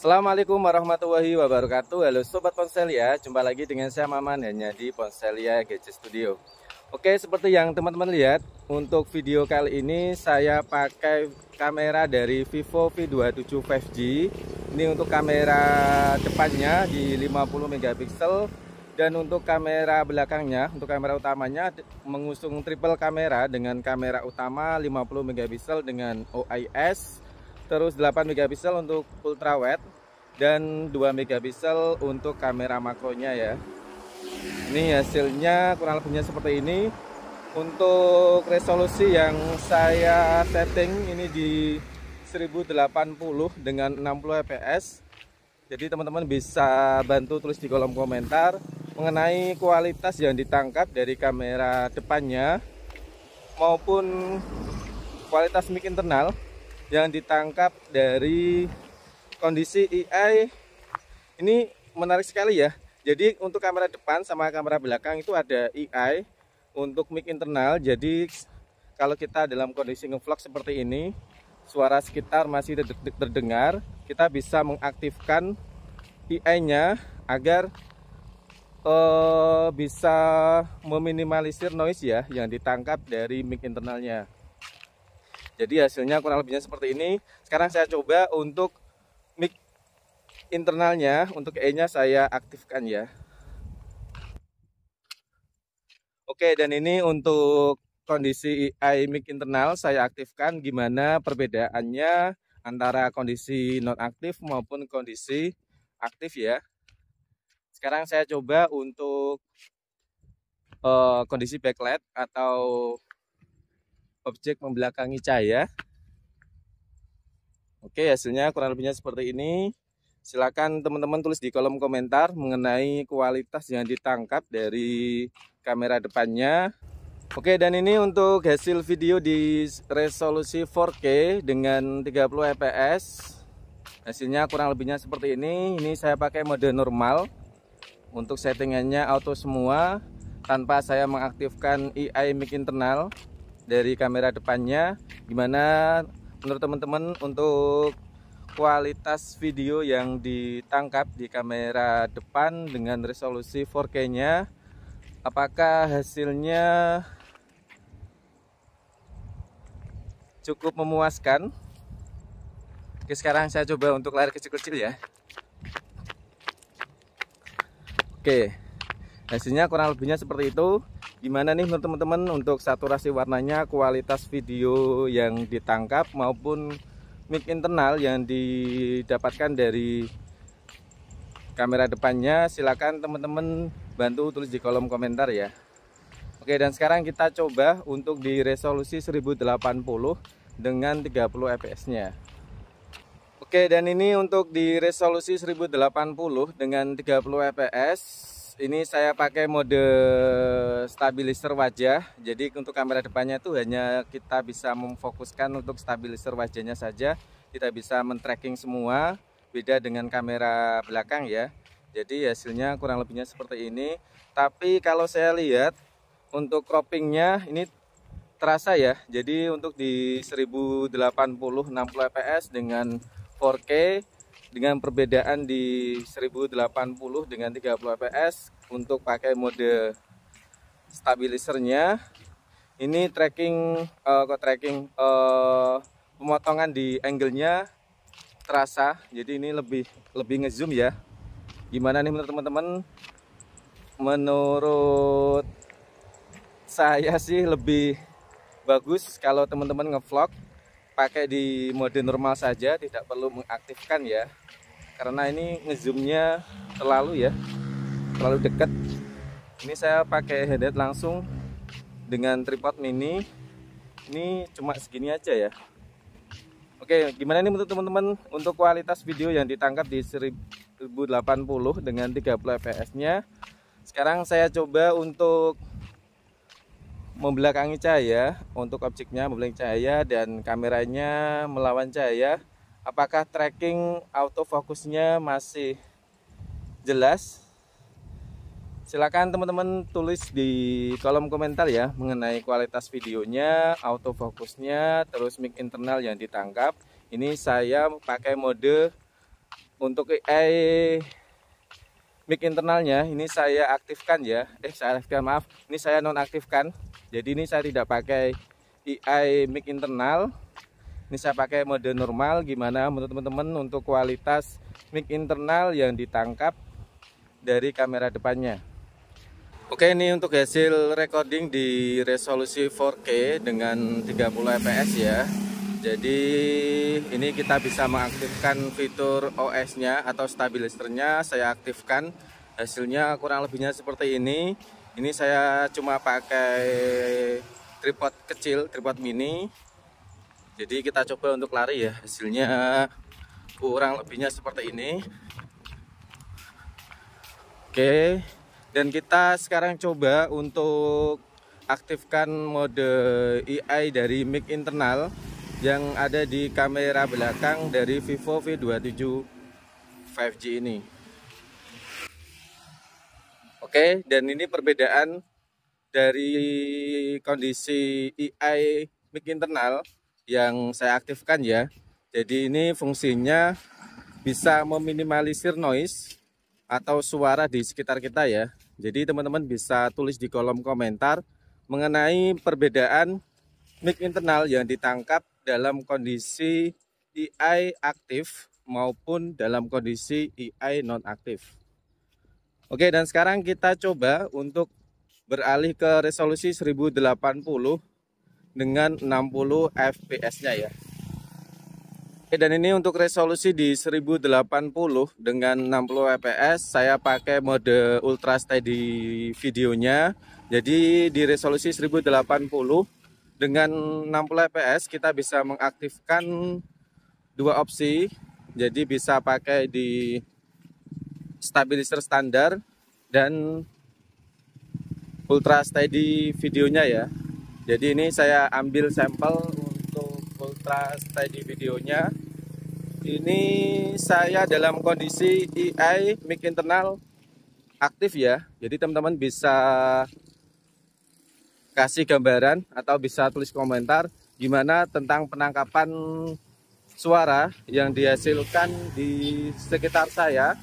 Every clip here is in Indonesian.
Assalamualaikum warahmatullahi wabarakatuh. Halo Sobat Ponselia, jumpa lagi dengan saya Maman hanya di Ponselia Gadget Studio. Oke, seperti yang teman-teman lihat, untuk video kali ini saya pakai kamera dari Vivo V27 5G. Ini untuk kamera depannya di 50 megapiksel dan untuk kamera belakangnya, untuk kamera utamanya mengusung triple kamera dengan kamera utama 50 megapiksel dengan OIS. Terus 8 megapiksel untuk ultra wide dan 2 megapiksel untuk kamera makronya ya. Ini hasilnya kurang lebihnya seperti ini. Untuk resolusi yang saya setting ini di 1080 dengan 60 fps. Jadi teman-teman bisa bantu tulis di kolom komentar mengenai kualitas yang ditangkap dari kamera depannya maupun kualitas mic internal yang ditangkap dari kondisi EI. Ini menarik sekali ya. Jadi untuk kamera depan sama kamera belakang itu ada EI untuk mic internal. Jadi kalau kita dalam kondisi ngevlog seperti ini, suara sekitar masih terdengar, kita bisa mengaktifkan EI-nya agar bisa meminimalisir noise ya yang ditangkap dari mic internalnya. Jadi hasilnya kurang lebihnya seperti ini. Sekarang saya coba untuk mic internalnya, untuk E-nya saya aktifkan ya. Oke, dan ini untuk kondisi EI mic internal saya aktifkan. Gimana perbedaannya antara kondisi nonaktif maupun kondisi aktif ya. Sekarang saya coba untuk kondisi backlight atau objek membelakangi cahaya. Oke, hasilnya kurang lebihnya seperti ini. Silakan teman-teman tulis di kolom komentar mengenai kualitas yang ditangkap dari kamera depannya. Oke, dan ini untuk hasil video di resolusi 4K dengan 30 fps. Hasilnya kurang lebihnya seperti ini. Ini saya pakai mode normal. Untuk settingannya auto semua tanpa saya mengaktifkan EI mic internal dari kamera depannya. Gimana menurut teman-teman untuk kualitas video yang ditangkap di kamera depan dengan resolusi 4K nya, apakah hasilnya cukup memuaskan? Oke, sekarang saya coba untuk layar kecil-kecil ya. Oke, hasilnya kurang lebihnya seperti itu. Gimana nih menurut teman-teman untuk saturasi warnanya, kualitas video yang ditangkap maupun mic internal yang didapatkan dari kamera depannya? Silakan teman-teman bantu tulis di kolom komentar ya. Oke, dan sekarang kita coba untuk di resolusi 1080 dengan 30 fps nya. Oke, dan ini untuk di resolusi 1080 dengan 30 fps. Ini saya pakai mode stabilizer wajah. Jadi untuk kamera depannya itu hanya kita bisa memfokuskan untuk stabilizer wajahnya saja. Tidak bisa men-tracking semua. Beda dengan kamera belakang ya. Jadi hasilnya kurang lebihnya seperti ini. Tapi kalau saya lihat untuk croppingnya ini terasa ya. Jadi untuk di 1080 60 fps dengan 4K, dengan perbedaan di 1080 dengan 30 fps untuk pakai mode stabilizernya. Ini pemotongan di angle-nya terasa. Jadi ini lebih ngezoom ya. Gimana nih menurut teman-teman? Menurut saya sih lebih bagus kalau teman-teman ngevlog pakai di mode normal saja, tidak perlu mengaktifkan ya. Karena ini ngezoomnya terlalu dekat. Ini saya pakai headset langsung dengan tripod mini. Ini cuma segini aja ya. Oke, gimana nih menurut teman-teman untuk kualitas video yang ditangkap di 1080 dengan 30 fps nya. Sekarang saya coba untuk membelakangi cahaya, untuk objeknya membelakangi cahaya dan kameranya melawan cahaya. Apakah tracking autofokusnya masih jelas? Silakan teman-teman tulis di kolom komentar ya mengenai kualitas videonya, autofokusnya, terus mic internal yang ditangkap. Ini saya pakai mode untuk AI mic internalnya ini saya aktifkan ya. Saya aktifkan, maaf. Ini saya nonaktifkan. Jadi ini saya tidak pakai AI mic internal. Ini saya pakai mode normal. Gimana menurut teman-teman untuk kualitas mic internal yang ditangkap dari kamera depannya? Oke, ini untuk hasil recording di resolusi 4K dengan 30 fps ya. Jadi ini kita bisa mengaktifkan fitur OS-nya atau stabilisernya. Saya aktifkan, hasilnya kurang lebihnya seperti ini. Ini saya cuma pakai tripod kecil, tripod mini. Jadi kita coba untuk lari ya, hasilnya kurang lebihnya seperti ini. Oke, dan kita sekarang coba untuk aktifkan mode AI dari mic internal yang ada di kamera belakang dari Vivo V27 5G ini. Oke, dan ini perbedaan dari kondisi AI mic internal yang saya aktifkan ya. Jadi ini fungsinya bisa meminimalisir noise atau suara di sekitar kita ya. Jadi teman-teman bisa tulis di kolom komentar mengenai perbedaan mic internal yang ditangkap dalam kondisi AI aktif maupun dalam kondisi AI non-aktif. Oke, dan sekarang kita coba untuk beralih ke resolusi 1080 dengan 60 fps-nya ya. Oke, dan ini untuk resolusi di 1080 dengan 60 fps saya pakai mode ultra steady videonya. Jadi di resolusi 1080 dengan 60 fps kita bisa mengaktifkan dua opsi. Jadi bisa pakai di stabilizer standar dan ultra steady videonya ya. Jadi ini saya ambil sampel untuk ultra steady videonya. Ini saya dalam kondisi AI mic internal aktif ya. Jadi teman-teman bisa kasih gambaran atau bisa tulis komentar gimana tentang penangkapan suara yang dihasilkan di sekitar saya,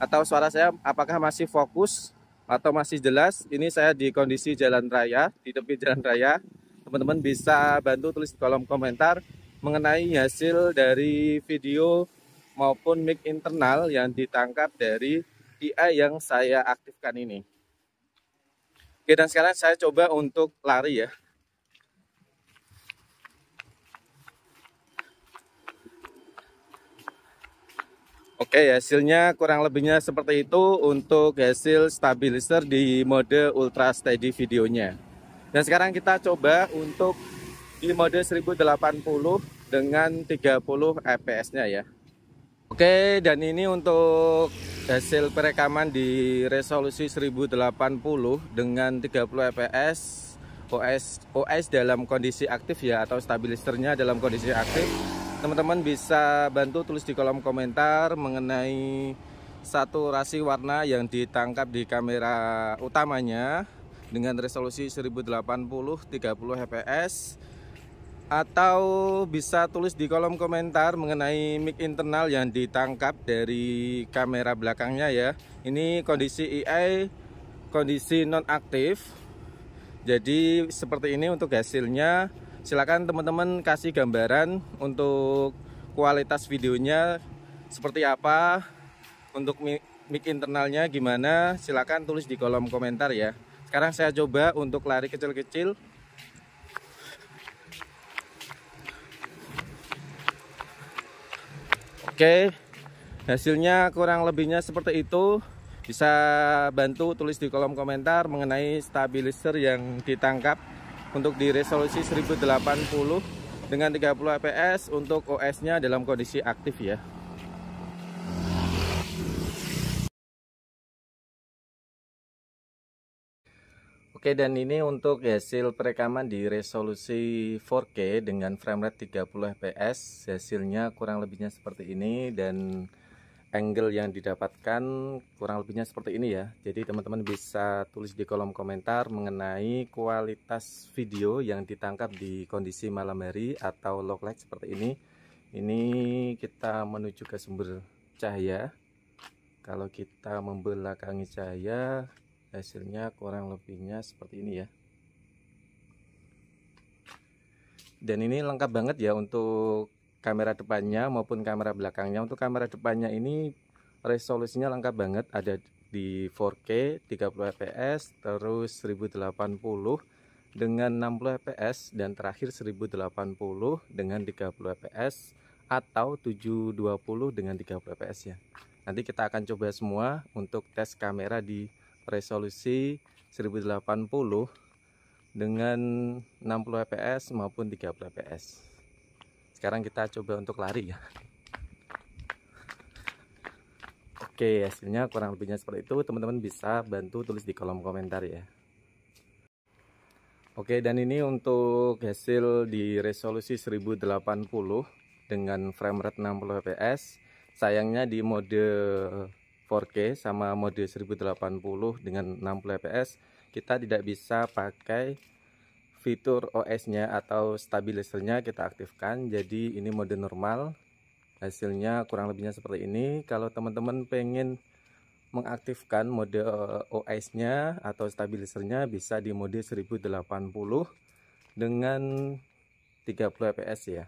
atau suara saya apakah masih fokus atau masih jelas. Ini saya di kondisi jalan raya, di tepi jalan raya. Teman-teman bisa bantu tulis di kolom komentar mengenai hasil dari video maupun mic internal yang ditangkap dari AI yang saya aktifkan ini. Oke, dan sekarang saya coba untuk lari ya. Oke, hasilnya kurang lebihnya seperti itu untuk hasil stabilizer di mode ultra steady videonya. Dan sekarang kita coba untuk di mode 1080 dengan 30 fps-nya ya. Oke, dan ini untuk hasil perekaman di resolusi 1080 dengan 30 fps OS dalam kondisi aktif ya, atau stabilisernya dalam kondisi aktif. Teman-teman bisa bantu tulis di kolom komentar mengenai saturasi warna yang ditangkap di kamera utamanya dengan resolusi 1080 30 fps, atau bisa tulis di kolom komentar mengenai mic internal yang ditangkap dari kamera belakangnya ya. Ini kondisi AI, kondisi nonaktif. Jadi seperti ini untuk hasilnya. Silakan teman-teman kasih gambaran untuk kualitas videonya seperti apa, untuk mic internalnya gimana. Silakan tulis di kolom komentar ya. Sekarang saya coba untuk lari kecil-kecil. Oke, hasilnya kurang lebihnya seperti itu. Bisa bantu tulis di kolom komentar mengenai stabilizer yang ditangkap untuk di resolusi 1080 dengan 30 fps untuk OS-nya dalam kondisi aktif ya. Oke, dan ini untuk hasil perekaman di resolusi 4K dengan frame rate 30 fps. Hasilnya kurang lebihnya seperti ini, dan angle yang didapatkan kurang lebihnya seperti ini ya. Jadi teman-teman bisa tulis di kolom komentar mengenai kualitas video yang ditangkap di kondisi malam hari atau low light seperti ini. Ini kita menuju ke sumber cahaya. Kalau kita membelakangi cahaya, hasilnya kurang lebihnya seperti ini ya. Dan ini lengkap banget ya untuk kamera depannya maupun kamera belakangnya. Untuk kamera depannya ini resolusinya lengkap banget, ada di 4K 30 fps, terus 1080 dengan 60 fps, dan terakhir 1080 dengan 30 fps atau 720 dengan 30 fps ya. Nanti kita akan coba semua untuk tes kamera di resolusi 1080 dengan 60 fps maupun 30 fps. Sekarang kita coba untuk lari ya. Oke, hasilnya kurang lebihnya seperti itu. Teman-teman bisa bantu tulis di kolom komentar ya. Oke, dan ini untuk hasil di resolusi 1080 dengan frame rate 60 fps. Sayangnya di mode 4K sama mode 1080 dengan 60 fps kita tidak bisa pakai fitur OS-nya atau stabilizernya kita aktifkan. Jadi ini mode normal. Hasilnya kurang lebihnya seperti ini. Kalau teman-teman pengen mengaktifkan mode OS-nya atau stabilizernya, bisa di mode 1080 dengan 30 fps ya.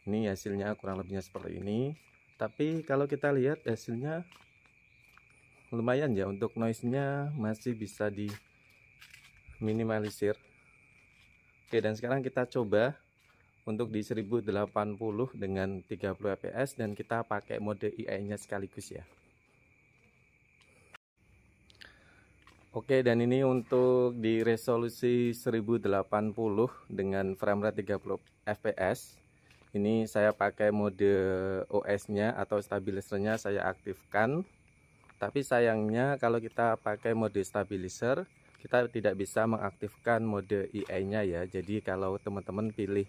Ini hasilnya kurang lebihnya seperti ini. Tapi kalau kita lihat hasilnya lumayan ya, untuk noise-nya masih bisa diminimalisir. Oke, dan sekarang kita coba untuk di 1080 dengan 30 fps dan kita pakai mode AI-nya sekaligus ya. Oke, dan ini untuk di resolusi 1080 dengan frame rate 30 fps. Ini saya pakai mode OS-nya atau stabilizernya saya aktifkan. Tapi sayangnya kalau kita pakai mode stabilizer, kita tidak bisa mengaktifkan mode AI-nya ya. Jadi kalau teman-teman pilih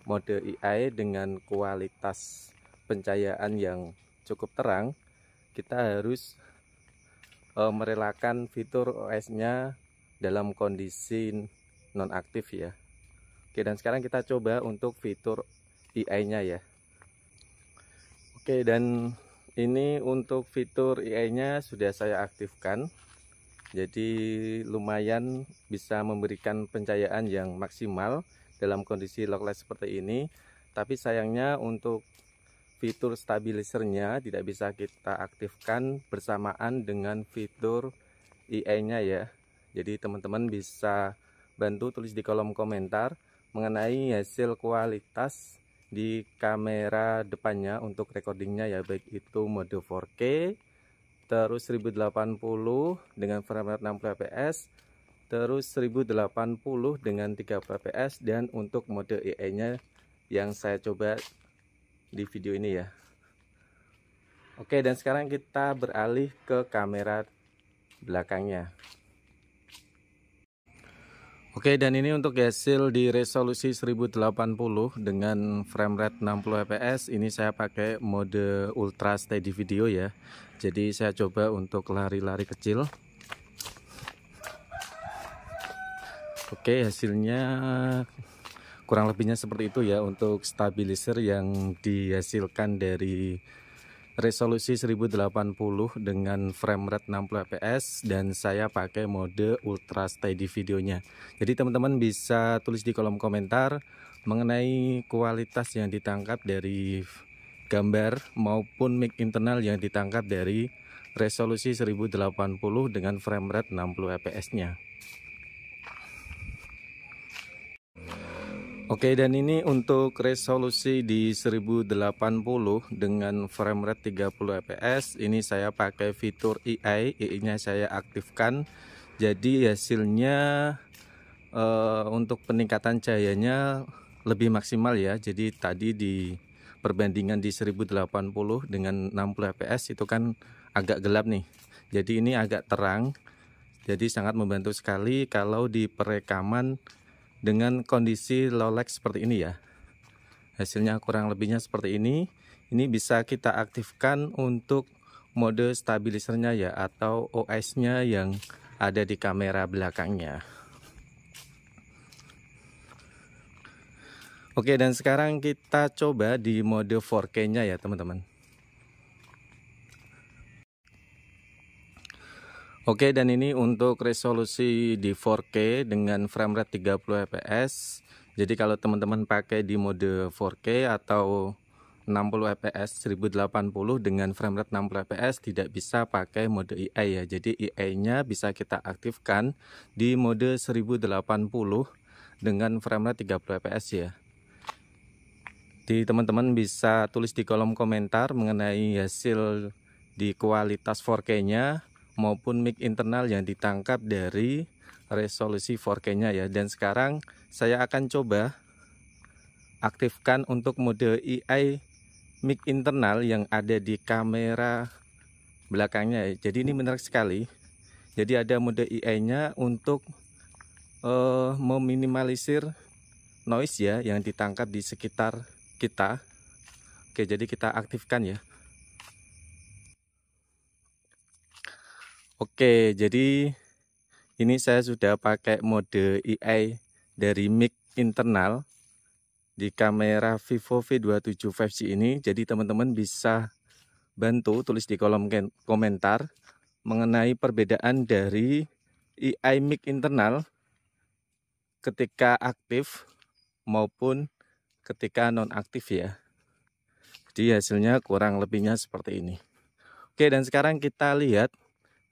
mode AI dengan kualitas pencahayaan yang cukup terang, kita harus merelakan fitur OS-nya dalam kondisi nonaktif ya. Oke, dan sekarang kita coba untuk fitur AI-nya ya. Oke, dan ini untuk fitur AI-nya sudah saya aktifkan. Jadi lumayan bisa memberikan pencahayaan yang maksimal dalam kondisi low light seperti ini. Tapi sayangnya untuk fitur stabilizernya tidak bisa kita aktifkan bersamaan dengan fitur AI-nya ya. Jadi teman-teman bisa bantu tulis di kolom komentar mengenai hasil kualitas di kamera depannya untuk recordingnya ya, baik itu mode 4K, terus 1080 dengan frame rate 60 fps, terus 1080 dengan 30 fps, dan untuk mode AI-nya yang saya coba di video ini ya. Oke, dan sekarang kita beralih ke kamera belakangnya. Oke, dan ini untuk hasil di resolusi 1080 dengan frame rate 60 fps. Ini saya pakai mode ultra steady video ya. Jadi saya coba untuk lari-lari kecil. Oke, hasilnya kurang lebihnya seperti itu ya untuk stabilizer yang dihasilkan dari resolusi 1080 dengan frame rate 60 fps, dan saya pakai mode ultra steady videonya. Jadi teman-teman bisa tulis di kolom komentar mengenai kualitas yang ditangkap dari gambar maupun mic internal yang ditangkap dari resolusi 1080 dengan frame rate 60 fps nya. Oke, dan ini untuk resolusi di 1080 dengan frame rate 30 fps. Ini saya pakai fitur AI-nya saya aktifkan. Jadi hasilnya untuk peningkatan cahayanya lebih maksimal ya. Jadi tadi di perbandingan di 1080 dengan 60 fps itu kan agak gelap nih. Jadi ini agak terang. Jadi sangat membantu sekali kalau di perekaman dengan kondisi low light seperti ini ya. Hasilnya kurang lebihnya seperti ini. Ini bisa kita aktifkan untuk mode stabilizernya ya, atau OS-nya yang ada di kamera belakangnya. Oke, dan sekarang kita coba di mode 4K-nya ya teman-teman. Oke, dan ini untuk resolusi di 4K dengan frame rate 30 fps. Jadi kalau teman-teman pakai di mode 4K atau 60 fps 1080 dengan frame rate 60 fps tidak bisa pakai mode EA ya. Jadi EA-nya bisa kita aktifkan di mode 1080 dengan frame rate 30 fps ya. Jadi teman-teman bisa tulis di kolom komentar mengenai hasil di kualitas 4K-nya maupun mic internal yang ditangkap dari resolusi 4K-nya ya. Dan sekarang saya akan coba aktifkan untuk mode EA mic internal yang ada di kamera belakangnya ya. Jadi ini menarik sekali. Jadi ada mode EA-nya untuk meminimalisir noise ya yang ditangkap di sekitar kita. Oke, jadi kita aktifkan ya. Oke, jadi ini saya sudah pakai mode EA dari mic internal di kamera Vivo V27 5G ini. Jadi teman-teman bisa bantu tulis di kolom komentar mengenai perbedaan dari EA mic internal ketika aktif maupun ketika nonaktif ya. Jadi hasilnya kurang lebihnya seperti ini. Oke, dan sekarang kita lihat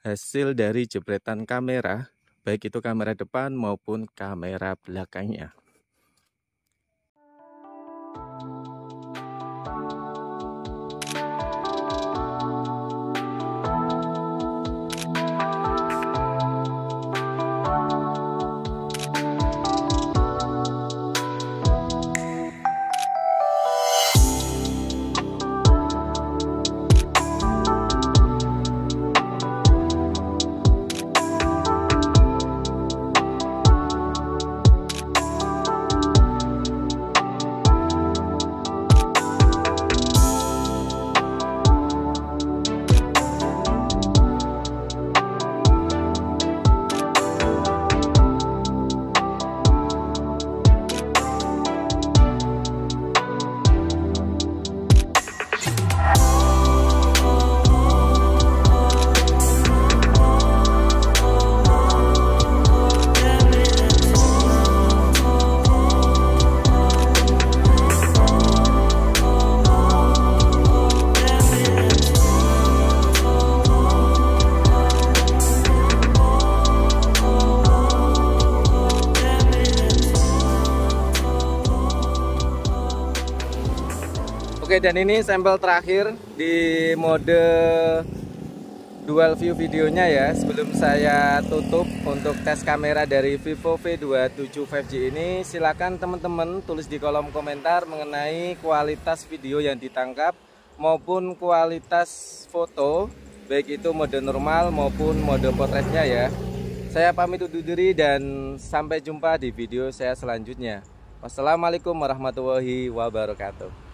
hasil dari jepretan kamera, baik itu kamera depan maupun kamera belakangnya. Oke, dan ini sampel terakhir di mode dual view videonya ya. Sebelum saya tutup untuk tes kamera dari Vivo V27 5G ini, silakan teman-teman tulis di kolom komentar mengenai kualitas video yang ditangkap maupun kualitas foto, baik itu mode normal maupun mode potretnya ya. Saya pamit undur diri dan sampai jumpa di video saya selanjutnya. Wassalamualaikum warahmatullahi wabarakatuh.